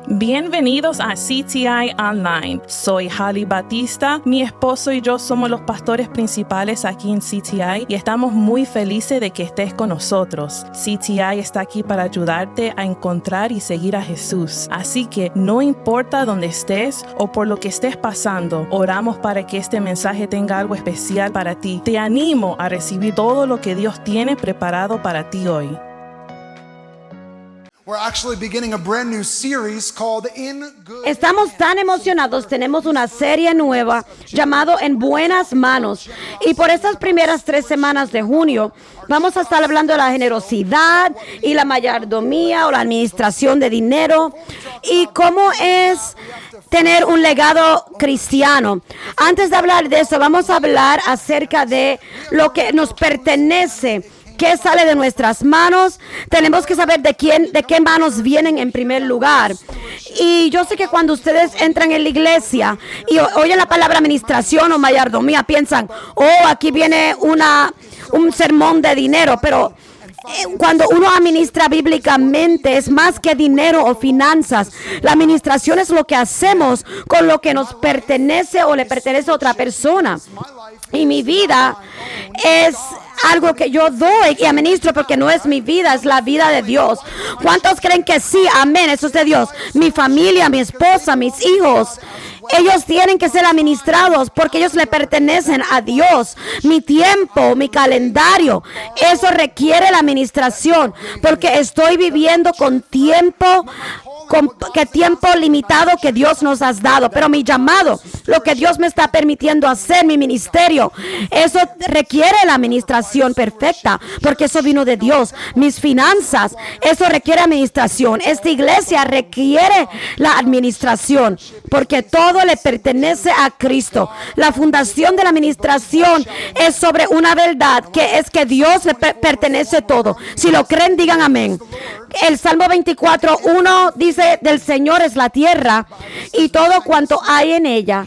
Bienvenidos a CTI Online. Soy Holly Batista. Mi esposo y yo somos los pastores principales aquí en CTI y estamos muy felices de que estés con nosotros. CTI está aquí para ayudarte a encontrar y seguir a Jesús. Así que no importa dónde estés o por lo que estés pasando, oramos para que este mensaje tenga algo especial para ti. Te animo a recibir todo lo que Dios tiene preparado para ti hoy. Estamos tan emocionados, tenemos una serie nueva llamado En Buenas Manos. Y por estas primeras 3 semanas de junio vamos a estar hablando de la generosidad y la mayordomía o la administración de dinero y cómo es tener un legado cristiano. Antes de hablar de eso, vamos a hablar acerca de lo que nos pertenece. ¿Qué sale de nuestras manos? Tenemos que saber de qué manos vienen en primer lugar. Y yo sé que cuando ustedes entran en la iglesia y oyen la palabra administración o mayordomía, piensan, aquí viene un sermón de dinero, pero cuando uno administra bíblicamente es más que dinero o finanzas. La administración es lo que hacemos con lo que nos pertenece o le pertenece a otra persona. Y mi vida es algo que yo doy y administro porque no es mi vida, es la vida de Dios. ¿Cuántos creen que sí? Amén, eso es de Dios. Mi familia, mi esposa, mis hijos, ellos tienen que ser administrados porque ellos le pertenecen a Dios. Mi tiempo, mi calendario, eso requiere la administración porque estoy viviendo con tiempo limitado que Dios nos ha dado, pero mi llamado, lo que Dios me está permitiendo hacer, mi ministerio, eso requiere la administración perfecta, porque eso vino de Dios. Mis finanzas, eso requiere administración. Esta iglesia requiere la administración, porque todo le pertenece a Cristo. La fundación de la administración es sobre una verdad, que es que Dios le pertenece todo. Si lo creen, digan amén. El Salmo 24:1 dice, del Señor es la tierra y todo cuanto hay en ella.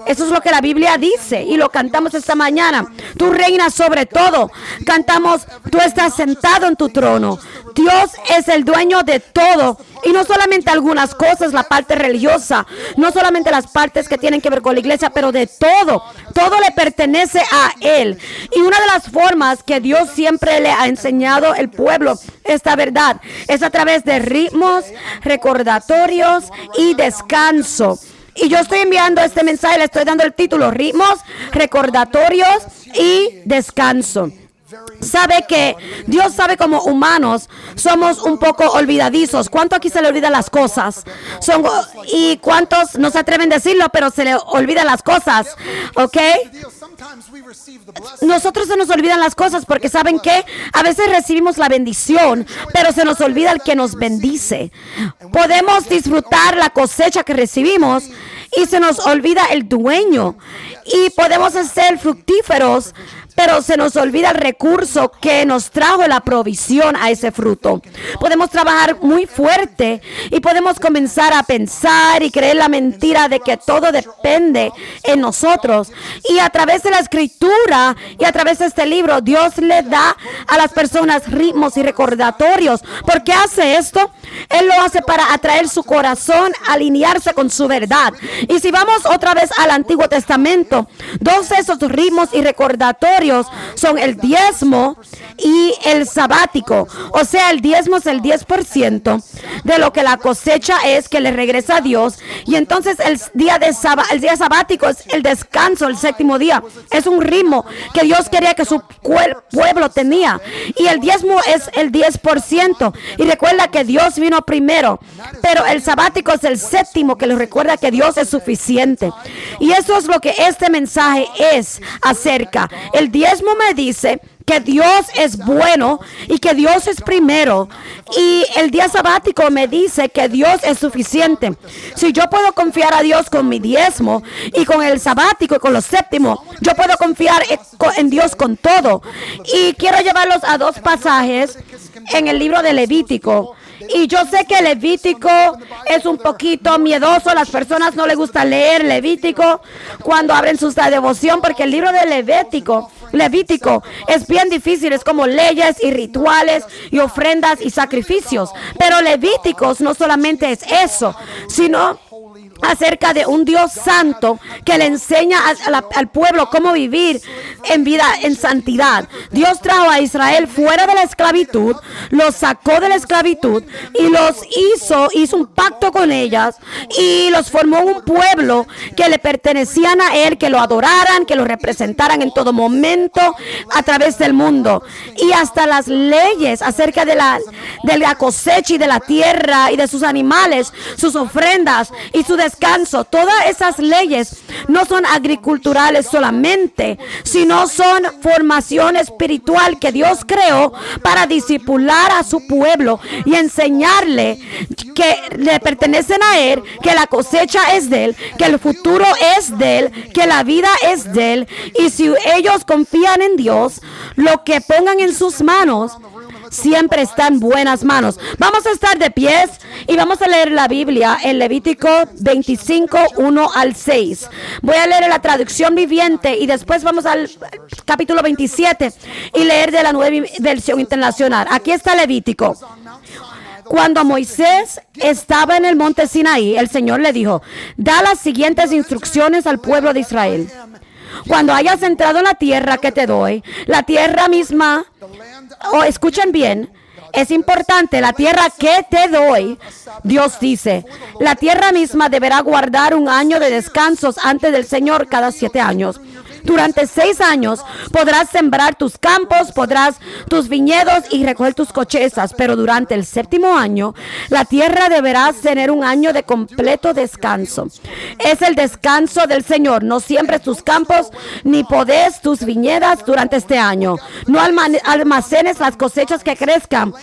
Eso es lo que la Biblia dice y lo cantamos esta mañana. Tú reinas sobre todo. Cantamos, tú estás sentado en tu trono. Dios es el dueño de todo. Y no solamente algunas cosas, la parte religiosa, no solamente las partes que tienen que ver con la iglesia, pero de todo. Todo le pertenece a Él. Y una de las formas que Dios siempre le ha enseñado al pueblo esta verdad es a través de ritmos, recordatorios y descanso. Y yo estoy enviando este mensaje, le estoy dando el título, ritmos, recordatorios y descanso. Sabe que Dios sabe como humanos somos un poco olvidadizos. ¿Cuánto aquí se le olvidan las cosas? Y cuántos no se atreven a decirlo, pero se le olvidan las cosas, ¿ok? Nosotros se nos olvidan las cosas porque ¿saben qué? A veces recibimos la bendición, pero se nos olvida el que nos bendice. Podemos disfrutar la cosecha que recibimos y se nos olvida el dueño. Y podemos ser fructíferos, pero se nos olvida el recurso que nos trajo la provisión a ese fruto. Podemos trabajar muy fuerte y podemos comenzar a pensar y creer la mentira de que todo depende en nosotros. Y a través de la escritura y a través de este libro, Dios le da a las personas ritmos y recordatorios. ¿Por qué hace esto? Él lo hace para atraer su corazón, alinearse con su verdad. Y si vamos otra vez al Antiguo Testamento, 2 de esos ritmos y recordatorios son el diezmo y el sabático. O sea, el diezmo es el 10% de lo que la cosecha es que le regresa a Dios. Y entonces el día sabático es el descanso, el 7º día. Es un ritmo que Dios quería que su pueblo tenía. Y el diezmo es el 10%. Y recuerda que Dios vino primero, pero el sabático es el 7º, que les recuerda que Dios es suficiente. Y eso es lo que este mensaje es acerca. El diezmo me dice que Dios es bueno y que Dios es primero. Y el día sabático me dice que Dios es suficiente. Si yo puedo confiar a Dios con mi diezmo y con el sabático y con los séptimos, yo puedo confiar en Dios con todo. Y quiero llevarlos a 2 pasajes en el libro de Levítico. Y yo sé que Levítico es un poquito miedoso. Las personas no les gusta leer Levítico cuando abren su devoción, porque el libro de Levítico es bien difícil. Es como leyes y rituales y ofrendas y sacrificios. Pero Levíticos no solamente es eso, sino acerca de un Dios santo que le enseña al pueblo cómo vivir en vida, en santidad. Dios trajo a Israel fuera de la esclavitud, los sacó de la esclavitud y los hizo un pacto con ellas y los formó un pueblo que le pertenecían a él, que lo adoraran, que lo representaran en todo momento a través del mundo. Y hasta las leyes acerca de la cosecha y de la tierra y de sus animales, sus ofrendas y su descanso. Todas esas leyes no son agriculturales solamente, sino son formación espiritual que Dios creó para discipular a su pueblo y enseñarle que le pertenecen a él, que la cosecha es de él, que el futuro es de él, que la vida es de él. Y si ellos confían en Dios, lo que pongan en sus manos siempre está en buenas manos. Vamos a estar de pies y vamos a leer la Biblia en Levítico 25, 1 al 6. Voy a leer la traducción viviente y después vamos al capítulo 27 y leer de la nueva versión internacional. Aquí está Levítico. Cuando Moisés estaba en el monte Sinaí, el Señor le dijo: da las siguientes instrucciones al pueblo de Israel. Cuando hayas entrado en la tierra que te doy, la tierra misma, escuchen bien, es importante, la tierra que te doy, Dios dice, la tierra misma deberá guardar 1 año de descansos antes del Señor cada 7 años. Durante 6 años podrás sembrar tus campos, podrás tus viñedos y recoger tus cosechas, pero durante el 7º año, la tierra deberá tener 1 año de completo descanso. Es el descanso del Señor. No siembres tus campos ni podes tus viñedas durante este año. No almacenes las cosechas que crezcan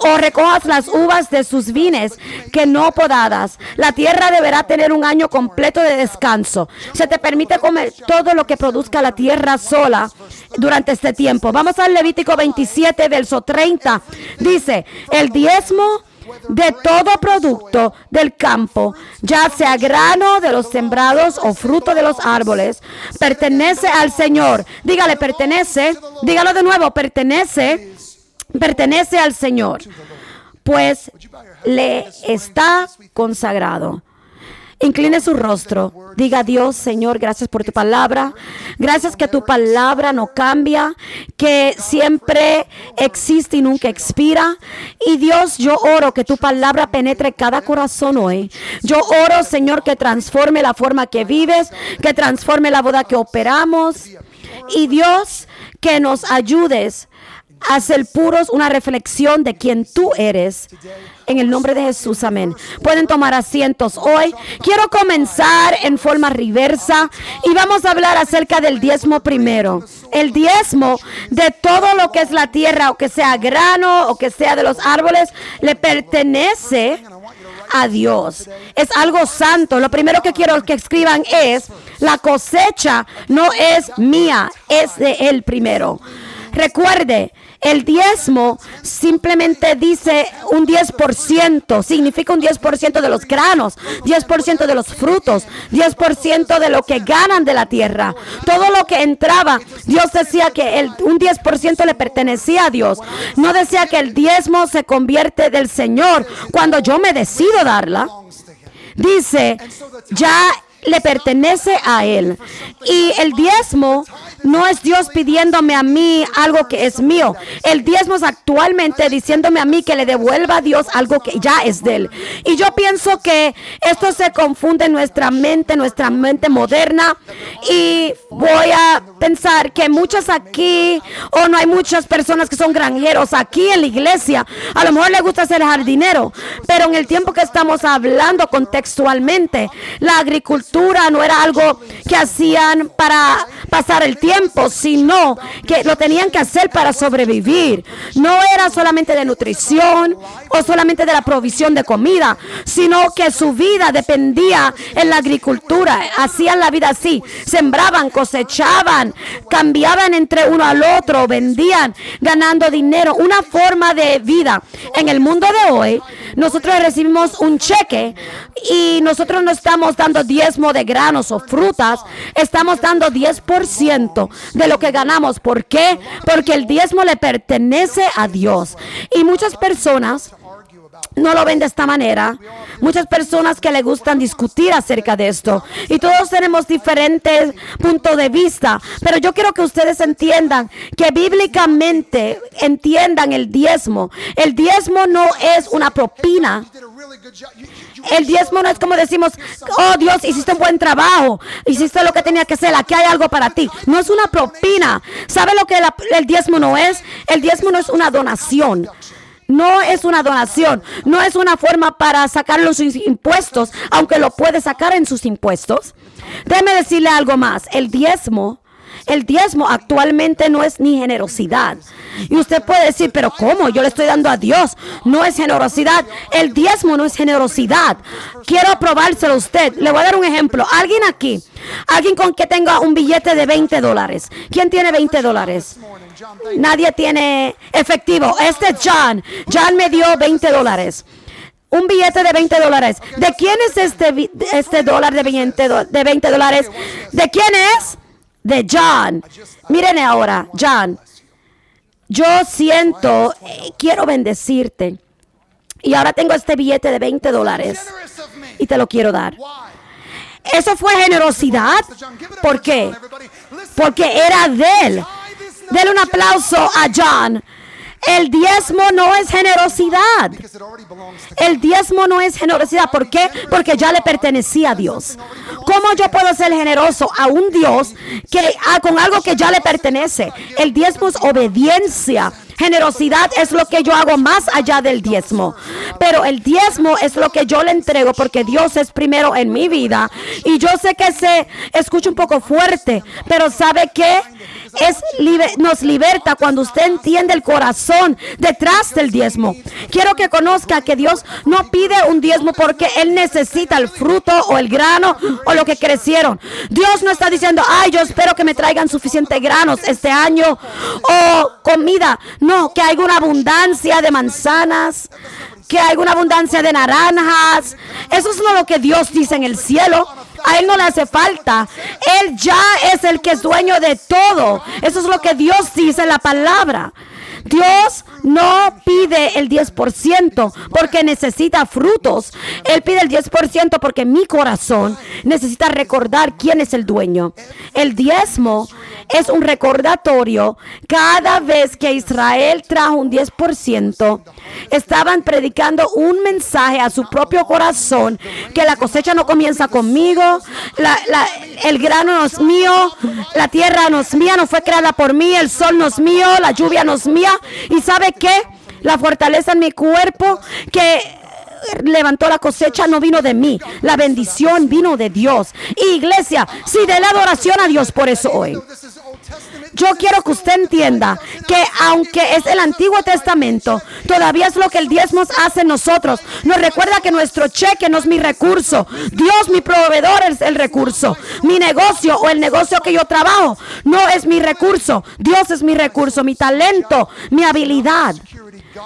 o recojas las uvas de sus vines que no podadas. La tierra deberá tener 1 año completo de descanso. Se te permite comer todo lo que produzca la tierra sola durante este tiempo. Vamos al Levítico 27, verso 30. Dice: el diezmo de todo producto del campo, ya sea grano de los sembrados o fruto de los árboles, pertenece al Señor. Dígale, pertenece. Dígalo de nuevo, pertenece al Señor, pues le está consagrado. Incline su rostro. Diga: Dios, Señor, gracias por tu palabra. Gracias que tu palabra no cambia, que siempre existe y nunca expira. Y Dios, yo oro que tu palabra penetre cada corazón hoy. Yo oro, Señor, que transforme la forma que vives, que transforme la boda que operamos. Y Dios, que nos ayudes a ser puros, una reflexión de quien tú eres. En el nombre de Jesús, amén. Pueden tomar asientos. Hoy quiero comenzar en forma reversa y vamos a hablar acerca del diezmo primero. El diezmo de todo lo que es la tierra, o que sea grano, o que sea de los árboles, le pertenece a Dios. Es algo santo. Lo primero que quiero que escriban es: la cosecha no es mía, es de Él primero. Recuerde, el diezmo simplemente dice un 10%, significa un 10% de los granos, 10% de los frutos, 10% de lo que ganan de la tierra. Todo lo que entraba, Dios decía que un 10% le pertenecía a Dios. No decía que el diezmo se convierte del Señor cuando yo me decido darla. Dice, ya le pertenece a Él. Y el diezmo no es Dios pidiéndome a mí algo que es mío. El diezmo es actualmente diciéndome a mí que le devuelva a Dios algo que ya es de Él. Y yo pienso que esto se confunde en nuestra mente moderna. Y voy a pensar que muchas aquí, o no hay muchas personas que son granjeros aquí en la iglesia. A lo mejor les gusta ser jardinero, pero en el tiempo que estamos hablando contextualmente, la agricultura no era algo que hacían para pasar el tiempo, sino que lo tenían que hacer para sobrevivir. No era solamente de nutrición o solamente de la provisión de comida, sino que su vida dependía en la agricultura. Hacían la vida así: sembraban, cosechaban, cambiaban entre uno al otro, vendían, ganando dinero. Una forma de vida. En el mundo de hoy, nosotros recibimos un cheque y nosotros no estamos dando diezmo de granos o frutas, estamos dando 10% de lo que ganamos. ¿Por qué? Porque el diezmo le pertenece a Dios. Y muchas personas no lo ven de esta manera. Muchas personas que le gustan discutir acerca de esto. Y todos tenemos diferentes puntos de vista. Pero yo quiero que ustedes entiendan que bíblicamente entiendan el diezmo. El diezmo no es una propina. El diezmo no es como decimos, oh Dios, hiciste un buen trabajo, hiciste lo que tenía que hacer, aquí hay algo para ti. No es una propina. ¿Sabe lo que el diezmo no es? El diezmo no es una donación. No es una donación, no es una forma para sacar los impuestos, aunque lo puede sacar en sus impuestos. Déjeme decirle algo más, el diezmo actualmente no es ni generosidad. Y usted puede decir, pero ¿cómo? Yo le estoy dando a Dios. No es generosidad. El diezmo no es generosidad. Quiero aprobárselo a usted. Le voy a dar un ejemplo. Alguien aquí, alguien con que tenga un billete de $20. ¿Quién tiene $20? Nadie tiene efectivo. Este es John. John me dio $20. Un billete de $20. ¿De quién es este dólar de $20? ¿De quién es? De John. Miren ahora, John. Yo siento, quiero bendecirte. Y ahora tengo este billete de $20 y te lo quiero dar. ¿Eso fue generosidad? ¿Por qué? Porque era de él. Denle un aplauso a John. El diezmo no es generosidad. El diezmo no es generosidad. ¿Por qué? Porque ya le pertenecía a Dios. ¿Cómo yo puedo ser generoso a un Dios con algo que ya le pertenece? El diezmo es obediencia. Generosidad es lo que yo hago más allá del diezmo. Pero el diezmo es lo que yo le entrego porque Dios es primero en mi vida. Y yo sé que se escucha un poco fuerte, pero ¿sabe qué? Nos liberta cuando usted entiende el corazón detrás del diezmo. Quiero que conozca que Dios no pide un diezmo porque Él necesita el fruto o el grano o lo que crecieron. Dios no está diciendo, ay, yo espero que me traigan suficientes granos este año o comida. No, que haya una abundancia de manzanas, que haya una abundancia de naranjas. Eso es no lo que Dios dice en el cielo. A Él no le hace falta. Él ya es el que es dueño de todo. Eso es lo que Dios dice en la palabra. Dios no pide el 10% porque necesita frutos. Él pide el 10% porque mi corazón necesita recordar quién es el dueño. El diezmo es un recordatorio. Cada vez que Israel trajo un 10%, estaban predicando un mensaje a su propio corazón, que la cosecha no comienza conmigo, el grano no es mío, la tierra no es mía, no fue creada por mí, el sol no es mío, la lluvia no es mía. ¿Y sabe qué? La fortaleza en mi cuerpo que levantó la cosecha no vino de mí, la bendición vino de Dios. Y iglesia, sí, dé la adoración a Dios por eso hoy. Yo quiero que usted entienda que aunque es el Antiguo Testamento, todavía es lo que el diezmo hace en nosotros. Nos recuerda que nuestro cheque no es mi recurso. Dios, mi proveedor, es el recurso. Mi negocio o el negocio que yo trabajo no es mi recurso. Dios es mi recurso, mi talento, mi habilidad.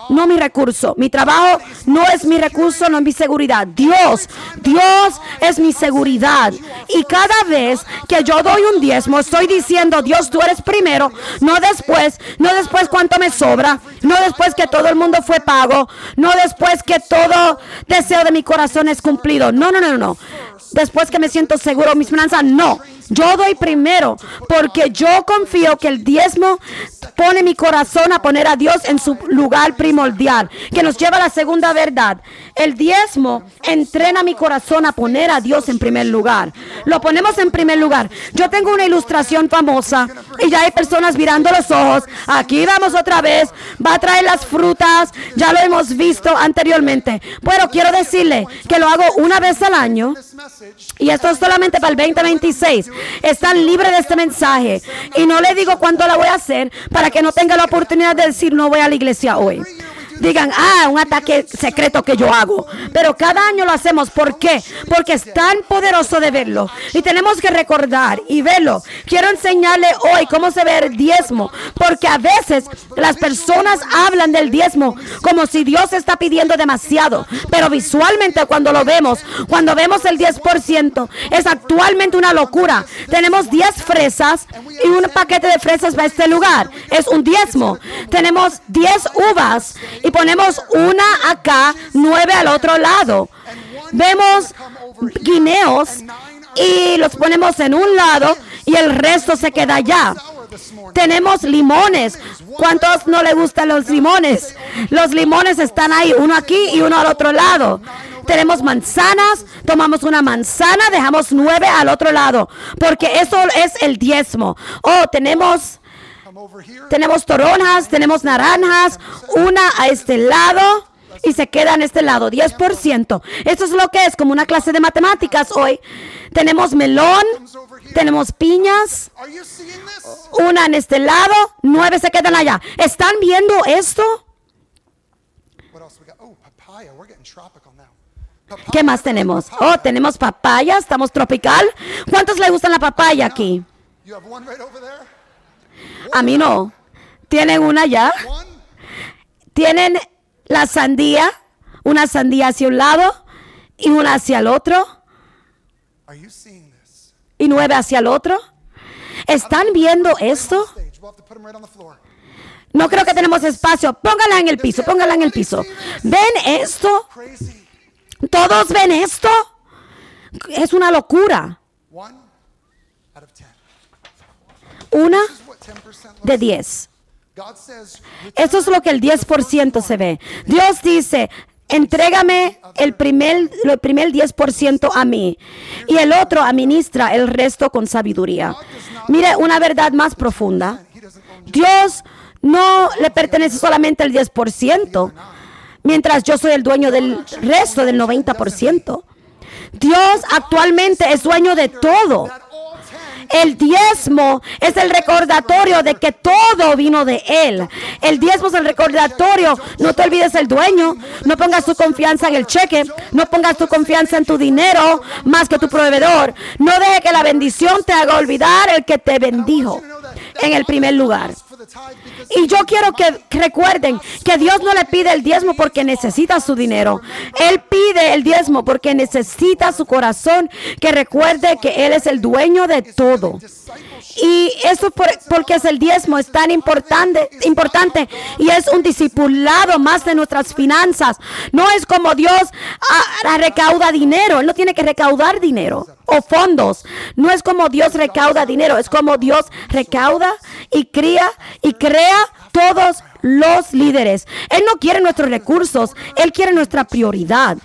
No mi recurso. Mi trabajo no es mi recurso, no es mi seguridad. Dios es mi seguridad. Y cada vez que yo doy un diezmo, estoy diciendo, Dios, tú eres primero, no después cuánto me sobra, no después que todo el mundo fue pago, no después que todo deseo de mi corazón es cumplido. No. Después que me siento seguro, mi esperanza, no. Yo doy primero porque yo confío que el diezmo pone mi corazón a poner a Dios en su lugar primordial, que nos lleva a la segunda verdad. El diezmo entrena mi corazón a poner a Dios en primer lugar. Lo ponemos en primer lugar. Yo tengo una ilustración famosa y ya hay personas mirando los ojos. Aquí vamos otra vez. Va a traer las frutas. Ya lo hemos visto anteriormente. Pero quiero decirle que lo hago una vez al año. Y esto es solamente para el 2026. Están libres de este mensaje. Y no le digo cuándo la voy a hacer para que no tenga la oportunidad de decir no voy a la iglesia hoy. digan, un ataque secreto que yo hago. Pero cada año lo hacemos. ¿Por qué? Porque es tan poderoso de verlo. Y tenemos que recordar y verlo. Quiero enseñarle hoy cómo se ve el diezmo. Porque a veces las personas hablan del diezmo como si Dios está pidiendo demasiado. Pero visualmente cuando lo vemos, cuando vemos el 10%, es actualmente una locura. Tenemos 10 fresas y un paquete de fresas para este lugar. Es un diezmo. Tenemos 10 uvas y ponemos una acá, 9 al otro lado. Vemos guineos y los ponemos en un lado y el resto se queda allá. Tenemos limones. ¿Cuántos no le gustan los limones? Los limones están ahí, uno aquí y uno al otro lado. Tenemos manzanas, tomamos una manzana, dejamos 9 al otro lado, porque eso es el diezmo. Tenemos toronjas, tenemos naranjas, una a este lado y se queda en este lado, 10%. Eso es lo que es, como una clase de matemáticas hoy. Tenemos melón, tenemos piñas, una en este lado, 9 se quedan allá. ¿Están viendo esto? ¿Qué más tenemos? Tenemos papaya, estamos tropical. ¿Cuántos le gustan la papaya aquí? A mí no. ¿Tienen una ya? ¿Tienen la sandía? Una sandía hacia un lado y una hacia el otro. Y 9 hacia el otro. ¿Están viendo esto? No creo que tenemos espacio. Póngala en el piso, póngala en el piso. ¿Ven esto? ¿Todos ven esto? Es una locura. Una de 10. Eso es lo que el 10% se ve. Dios dice, entrégame el primer 10% a mí y el otro administra el resto con sabiduría. Mire, una verdad más profunda. Dios no le pertenece solamente el 10%, mientras yo soy el dueño del resto del 90%. Dios actualmente es dueño de todo. El diezmo es el recordatorio de que todo vino de Él. El diezmo es el recordatorio. No te olvides el dueño. No pongas tu confianza en el cheque. No pongas tu confianza en tu dinero más que tu proveedor. No deje que la bendición te haga olvidar el que te bendijo en el primer lugar. Y yo quiero que recuerden que Dios no le pide el diezmo porque necesita su dinero. Él pide el diezmo porque necesita su corazón, que recuerde que Él es el dueño de todo. Y eso porque es el diezmo es tan importante y es un discipulado más de nuestras finanzas. No es como Dios recauda dinero. Él no tiene que recaudar dinero o fondos. No es como Dios recauda dinero. Es como Dios recauda y crea todos los líderes. Él no quiere nuestros recursos. Él quiere nuestra prioridad.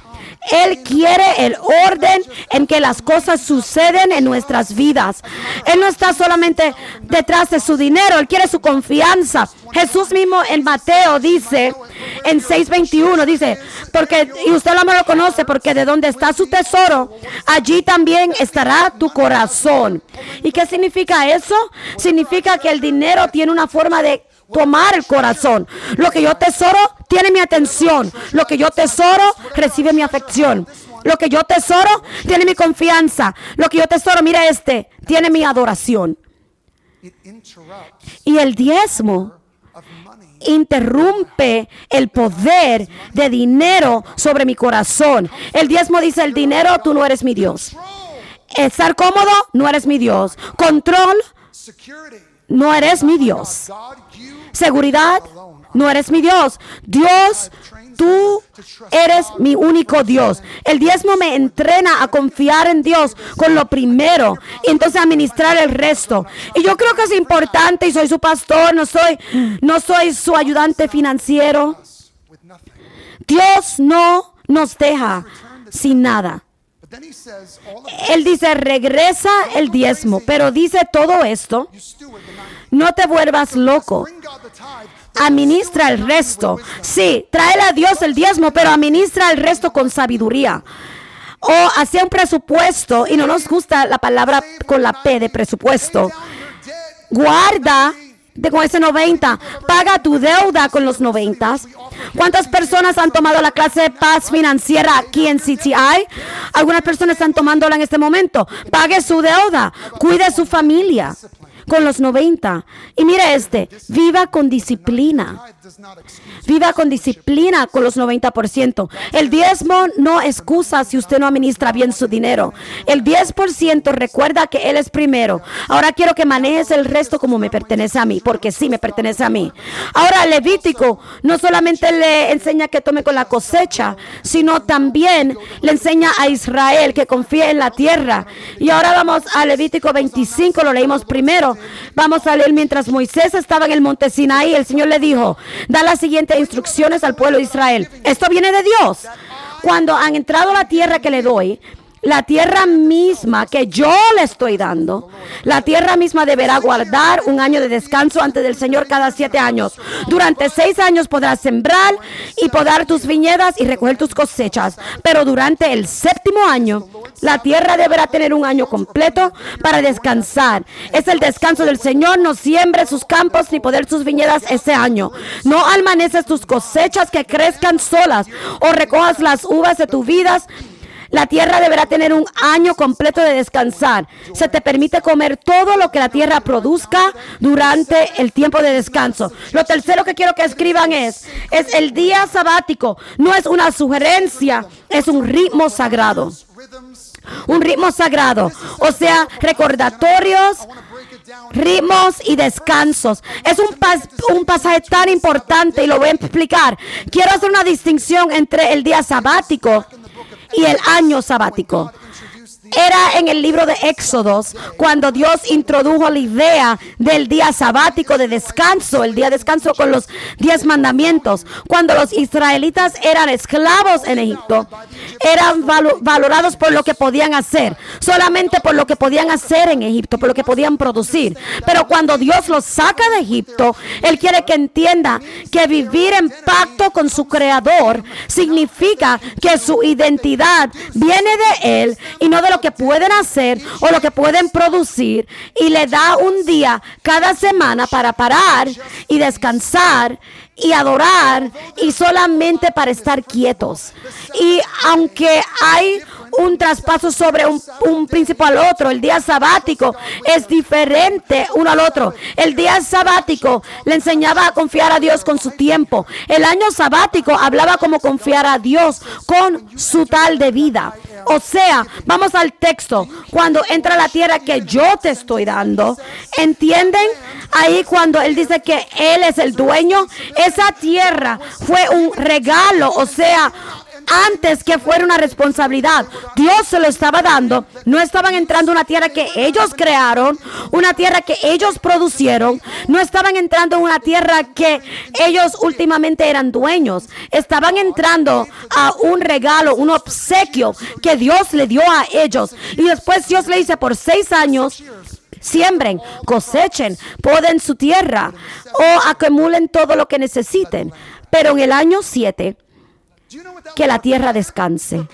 Él quiere el orden en que las cosas suceden en nuestras vidas. Él no está solamente detrás de su dinero, Él quiere su confianza. Jesús mismo en Mateo dice, en 6:21, dice, y usted no lo conoce, porque de donde está su tesoro, allí también estará tu corazón. ¿Y qué significa eso? Significa que el dinero tiene una forma de tomar el corazón. Lo que yo tesoro tiene mi atención. Lo que yo tesoro recibe mi afección. Lo que yo tesoro tiene mi confianza. Lo que yo tesoro, mira tiene mi adoración. Y el diezmo interrumpe el poder de dinero sobre mi corazón. El diezmo dice, el dinero, tú no eres mi Dios. Estar cómodo, no eres mi Dios. Control, no eres mi Dios. Seguridad, no eres mi Dios. Dios, tú eres mi único Dios. El diezmo me entrena a confiar en Dios con lo primero y entonces administrar el resto. Y yo creo que es importante, y soy su pastor, no soy su ayudante financiero. Dios no nos deja sin nada. Él dice, regresa el diezmo, pero dice todo esto, no te vuelvas loco. Administra el resto. Sí, tráele a Dios el diezmo, pero administra el resto con sabiduría. O hacía un presupuesto, y no nos gusta la palabra con la P de presupuesto. Guarda con ese 90. Paga tu deuda con los 90. ¿Cuántas personas han tomado la clase de paz financiera aquí en CTI? Algunas personas están tomándola en este momento. Pague su deuda. Cuide su familia con los 90. Y mire viva con disciplina. Viva con disciplina con los 90%. El diezmo no excusa si usted no administra bien su dinero. El 10% recuerda que Él es primero. Ahora quiero que manejes el resto como me pertenece a mí, porque sí me pertenece a mí. Ahora Levítico no solamente le enseña que tome con la cosecha, sino también le enseña a Israel que confíe en la tierra. Y ahora vamos a Levítico 25, lo leímos primero. Vamos a leer mientras Moisés estaba en el monte Sinaí, el Señor le dijo, da las siguientes instrucciones al pueblo de Israel. Esto viene de Dios. Cuando han entrado a la tierra que le doy, la tierra misma que yo le estoy dando, la tierra misma deberá guardar un año de descanso ante el Señor cada 7 años. Durante 6 años podrás sembrar y podar tus viñedas y recoger tus cosechas. Pero durante el 7º año, la tierra deberá tener un año completo para descansar. Es el descanso del Señor. No siembres sus campos ni podar sus viñedas ese año. No almacenes tus cosechas que crezcan solas o recojas las uvas de tus vidas. La tierra deberá tener un año completo de descansar. Se te permite comer todo lo que la tierra produzca durante el tiempo de descanso. Lo tercero que quiero que escriban es el día sabático. No es una sugerencia, es un ritmo sagrado. Un ritmo sagrado, o sea, recordatorios, ritmos y descansos. Es un pasaje tan importante y lo voy a explicar. Quiero hacer una distinción entre el día sabático y el año sabático. Era en el libro de Éxodos cuando Dios introdujo la idea del día sabático de descanso, el día de descanso con los 10 mandamientos. Cuando los israelitas eran esclavos en Egipto, eran valorados por lo que podían hacer, solamente por lo que podían hacer en Egipto, por lo que podían producir. Pero cuando Dios los saca de Egipto, Él quiere que entienda que vivir en pacto con su Creador significa que su identidad viene de Él y no de lo que pueden hacer o lo que pueden producir, y le da un día cada semana para parar y descansar y adorar y solamente para estar quietos. Y aunque hay un traspaso sobre un principio al otro, el día sabático es diferente uno al otro. El día sabático le enseñaba a confiar a Dios con su tiempo. El año sabático hablaba cómo confiar a Dios con su tal de vida. O sea, vamos al texto. Cuando entra a la tierra que yo te estoy dando, ¿entienden? Ahí cuando Él dice que Él es el dueño, esa tierra fue un regalo, o sea, antes que fuera una responsabilidad, Dios se lo estaba dando. No estaban entrando a una tierra que ellos crearon, una tierra que ellos producieron. No estaban entrando en una tierra que ellos últimamente eran dueños. Estaban entrando a un regalo, un obsequio que Dios le dio a ellos. Y después Dios le dice, por 6 años, siembren, cosechen, poden su tierra o acumulen todo lo que necesiten. Pero en el año 7, que la tierra descanse.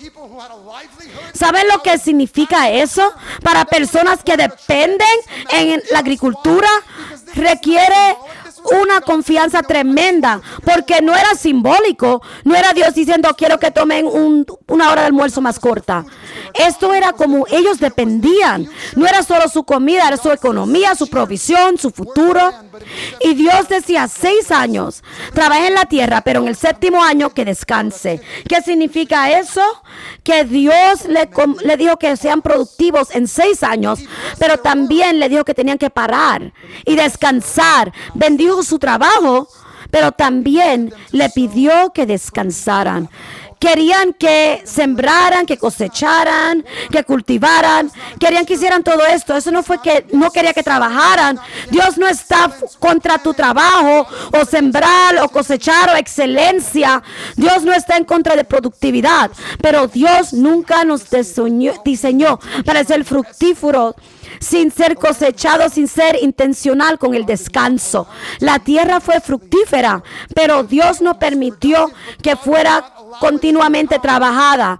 ¿Saben lo que significa eso? Para personas que dependen en la agricultura, requiere una confianza tremenda, porque no era simbólico, no era Dios diciendo quiero que tomen una hora de almuerzo más corta. Esto era como ellos dependían, no era solo su comida, era su economía, su provisión, su futuro. Y Dios decía 6 años, trabaje en la tierra, pero en el 7º año que descanse. ¿Qué significa eso? Que Dios le dijo que sean productivos en 6 años, pero también le dijo que tenían que parar y descansar. Bendijo su trabajo, pero también le pidió que descansaran. Querían que sembraran, que cosecharan, que cultivaran. Querían que hicieran todo esto. Eso no fue que no quería que trabajaran. Dios no está contra tu trabajo o sembrar o cosechar o excelencia. Dios no está en contra de productividad. Pero Dios nunca nos diseñó para ser fructíferos sin ser cosechado, sin ser intencional con el descanso. La tierra fue fructífera, pero Dios no permitió que fuera continuamente trabajada.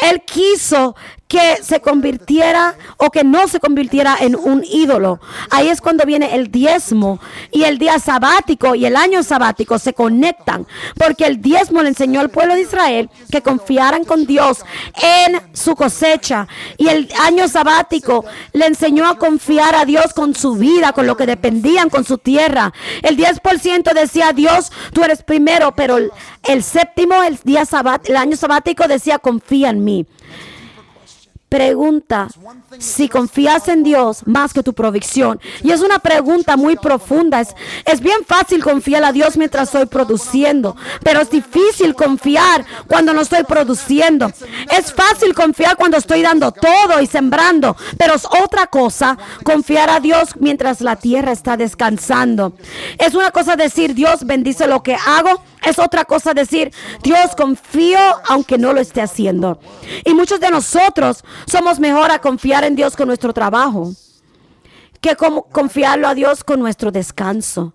Él quiso que se convirtiera o que no se convirtiera en un ídolo. Ahí es cuando viene el diezmo, y el día sabático y el año sabático se conectan, porque el diezmo le enseñó al pueblo de Israel que confiaran con Dios en su cosecha, y el año sabático le enseñó a confiar a Dios con su vida, con lo que dependían, con su tierra. El 10% decía: Dios, tú eres primero, pero el séptimo, el año sabático decía: confía en mí. Pregunta: si confías en Dios más que tu provisión. Y es una pregunta muy profunda. Es bien fácil confiar a Dios mientras estoy produciendo, pero es difícil confiar cuando no estoy produciendo. Es fácil confiar cuando estoy dando todo y sembrando, pero es otra cosa confiar a Dios mientras la tierra está descansando. Es una cosa decir: Dios bendice lo que hago. Es otra cosa decir: Dios, confío aunque no lo esté haciendo. Y muchos de nosotros somos mejor a confiar en Dios con nuestro trabajo que como confiarlo a Dios con nuestro descanso.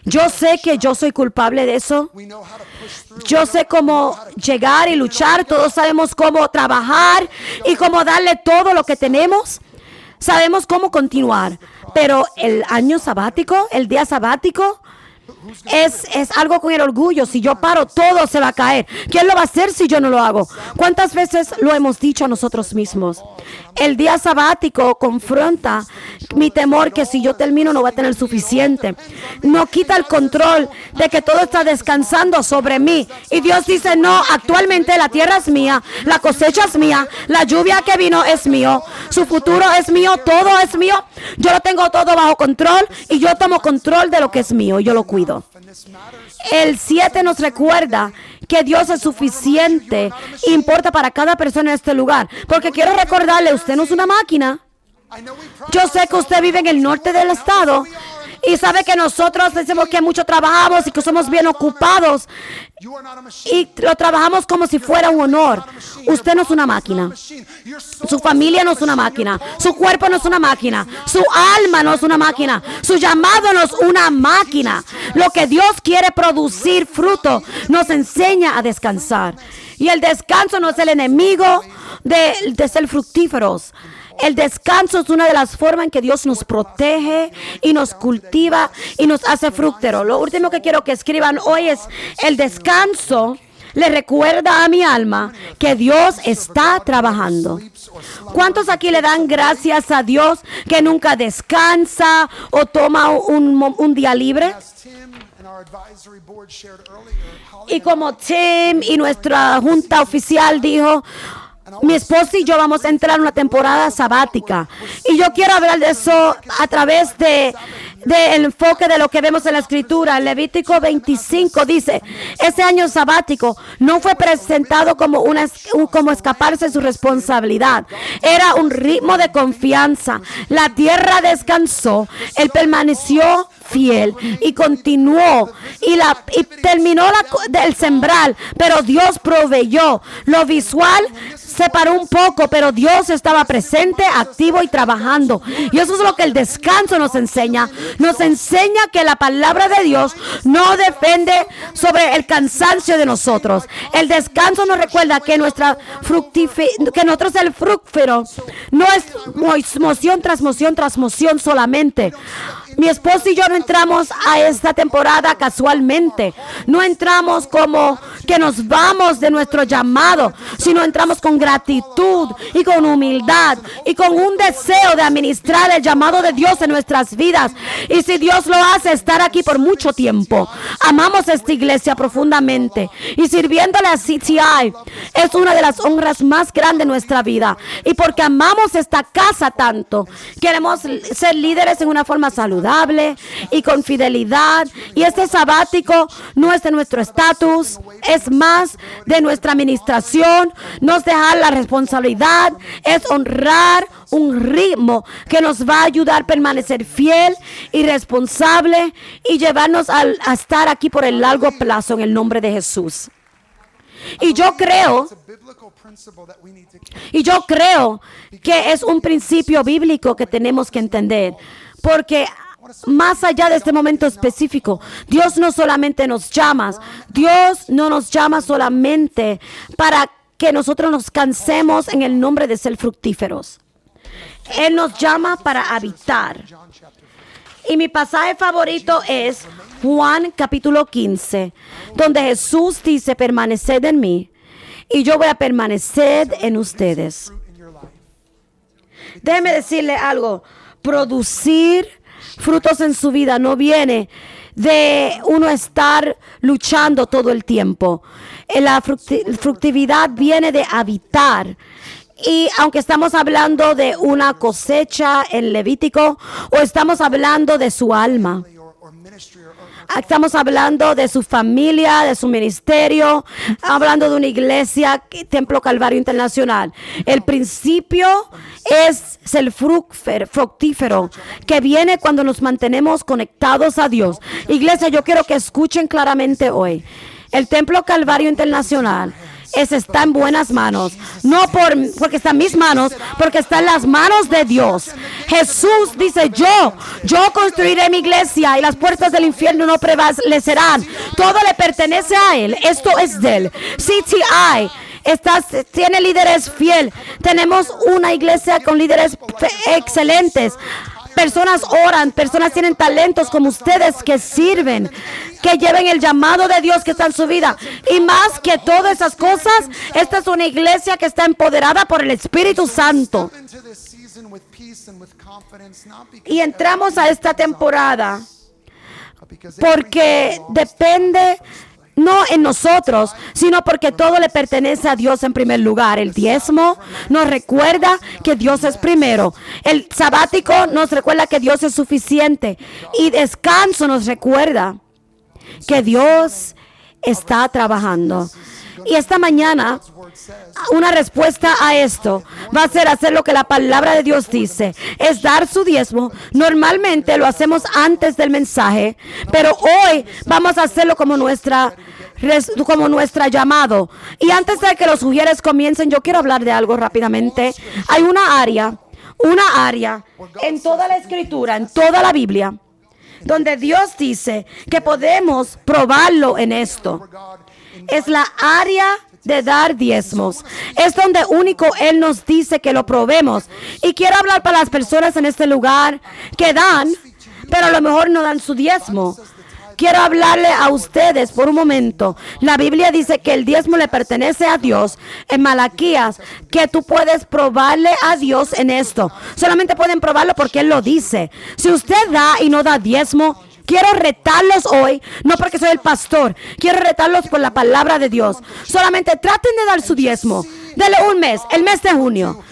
Yo sé que yo soy culpable de eso. Yo sé cómo llegar y luchar. Todos sabemos cómo trabajar y cómo darle todo lo que tenemos. Sabemos cómo continuar. Pero el año sabático, el día sabático, es algo con el orgullo. Si yo paro, todo se va a caer. ¿Quién lo va a hacer si yo no lo hago? ¿Cuántas veces lo hemos dicho a nosotros mismos? El día sabático confronta mi temor que si yo termino no voy a tener suficiente. No quita el control de que todo está descansando sobre mí. Y Dios dice: no, actualmente la tierra es mía, la cosecha es mía, la lluvia que vino es mío, su futuro es mío, todo es mío. Yo lo tengo todo bajo control y yo tomo control de lo que es mío y yo lo cuido. El 7 nos recuerda que Dios es suficiente e importa para cada persona en este lugar. Porque quiero recordarle, usted no es una máquina. Yo sé que usted vive en el norte del estado y sabe que nosotros decimos que mucho trabajamos y que somos bien ocupados y lo trabajamos como si fuera un honor. Usted no es una máquina. Su familia no es una máquina. Su cuerpo no es una máquina. Su alma no es una máquina. Su llamado no es una máquina. Lo que Dios quiere producir fruto nos enseña a descansar. Y el descanso no es el enemigo de ser fructíferos. El descanso es una de las formas en que Dios nos protege y nos cultiva y nos hace fructíferos. Lo último que quiero que escriban hoy es: el descanso le recuerda a mi alma que Dios está trabajando. ¿Cuántos aquí le dan gracias a Dios que nunca descansa o toma un día libre? Y como Tim y nuestra junta oficial dijo, mi esposo y yo vamos a entrar en una temporada sabática. Y yo quiero hablar de eso a través del enfoque de lo que vemos en la Escritura. En Levítico 25 dice: ese año sabático no fue presentado como como escaparse de su responsabilidad. Era un ritmo de confianza. La tierra descansó. Él permaneció fiel y continuó y terminó el sembrar, pero Dios proveyó. Lo visual se paró un poco, pero Dios estaba presente, activo y trabajando. Y eso es lo que el descanso nos enseña. Nos enseña que la palabra de Dios no depende sobre el cansancio de nosotros. El descanso nos recuerda que que nosotros el fructífero no es moción tras moción tras moción solamente. Mi esposo y yo no entramos a esta temporada casualmente. No entramos como que nos vamos de nuestro llamado, sino entramos con gratitud y con humildad y con un deseo de administrar el llamado de Dios en nuestras vidas. Y si Dios lo hace, estar aquí por mucho tiempo. Amamos esta iglesia profundamente y sirviéndole a CTI es una de las honras más grandes de nuestra vida. Y porque amamos esta casa tanto, queremos ser líderes en una forma saludable y con fidelidad. Y este sabático no es de nuestro estatus, es más de nuestra administración. No es dejar la responsabilidad, es honrar un ritmo que nos va a ayudar a permanecer fiel y responsable y llevarnos a estar aquí por el largo plazo en el nombre de Jesús. Y yo creo que es un principio bíblico que tenemos que entender, porque más allá de este momento específico, Dios no solamente nos llama, Dios no nos llama solamente para que nosotros nos cansemos en el nombre de ser fructíferos. Él nos llama para habitar. Y mi pasaje favorito es Juan capítulo 15, donde Jesús dice, permaneced en mí y yo voy a permanecer en ustedes. Déjeme decirle algo, producir frutos en su vida no viene de uno estar luchando todo el tiempo. La fructividad viene de habitar. Y aunque estamos hablando de una cosecha en Levítico, o estamos hablando de su alma, estamos hablando de su familia, de su ministerio, hablando de una iglesia, Templo Calvario Internacional. El principio es el fructífero que viene cuando nos mantenemos conectados a Dios. Iglesia, yo quiero que escuchen claramente hoy. El Templo Calvario Internacional está en buenas manos, no porque está en mis manos, porque está en las manos de Dios. Jesús dice, yo construiré mi iglesia y las puertas del infierno no prevalecerán. Todo le pertenece a Él, esto es de Él. CTI tiene líderes fieles. Tenemos una iglesia con líderes excelentes. Personas oran, personas tienen talentos como ustedes que sirven, que lleven el llamado de Dios que está en su vida. Y más que todas esas cosas, esta es una iglesia que está empoderada por el Espíritu Santo. Y entramos a esta temporada porque depende no en nosotros, sino porque todo le pertenece a Dios en primer lugar. El diezmo nos recuerda que Dios es primero. El sabático nos recuerda que Dios es suficiente. Y descanso nos recuerda que Dios está trabajando. Y esta mañana, una respuesta a esto va a ser hacer lo que la palabra de Dios dice, es dar su diezmo. Normalmente lo hacemos antes del mensaje, pero hoy vamos a hacerlo como nuestra llamado. Y antes de que los sugieres comiencen, yo quiero hablar de algo rápidamente. Hay una área en toda la Escritura, en toda la Biblia, donde Dios dice que podemos probarlo en esto. Es la área de dar diezmos. Es donde único Él nos dice que lo probemos. Y quiero hablar para las personas en este lugar que dan, pero a lo mejor no dan su diezmo. Quiero hablarle a ustedes por un momento. La Biblia dice que el diezmo le pertenece a Dios. En Malaquías, que tú puedes probarle a Dios en esto. Solamente pueden probarlo porque Él lo dice. Si usted da y no da diezmo, quiero retarlos hoy, no porque soy el pastor, quiero retarlos por la palabra de Dios. Solamente traten de dar su diezmo. Dele un mes, el mes de junio.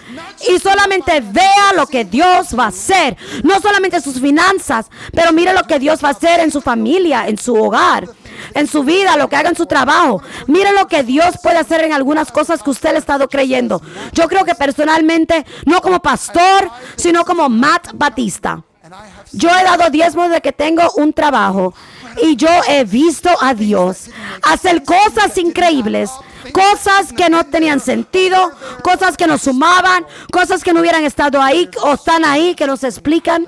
Y solamente vea lo que Dios va a hacer. No solamente sus finanzas, pero mire lo que Dios va a hacer en su familia, en su hogar, en su vida, lo que haga en su trabajo. Mire lo que Dios puede hacer en algunas cosas que usted le ha estado creyendo. Yo creo que personalmente, no como pastor, sino como Matt Batista. Yo he dado diezmo desde que tengo un trabajo y yo he visto a Dios hacer cosas increíbles, cosas que no tenían sentido, cosas que nos sumaban, cosas que no hubieran estado ahí o están ahí, que nos explican.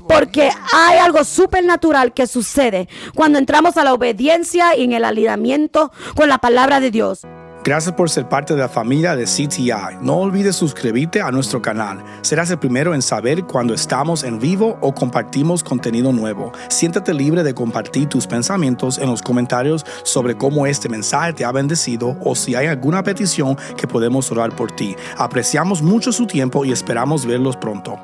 Porque hay algo supernatural que sucede cuando entramos a la obediencia y en el alineamiento con la palabra de Dios. Gracias por ser parte de la familia de CTI. No olvides suscribirte a nuestro canal. Serás el primero en saber cuando estamos en vivo o compartimos contenido nuevo. Siéntate libre de compartir tus pensamientos en los comentarios sobre cómo este mensaje te ha bendecido o si hay alguna petición que podemos orar por ti. Apreciamos mucho su tiempo y esperamos verlos pronto.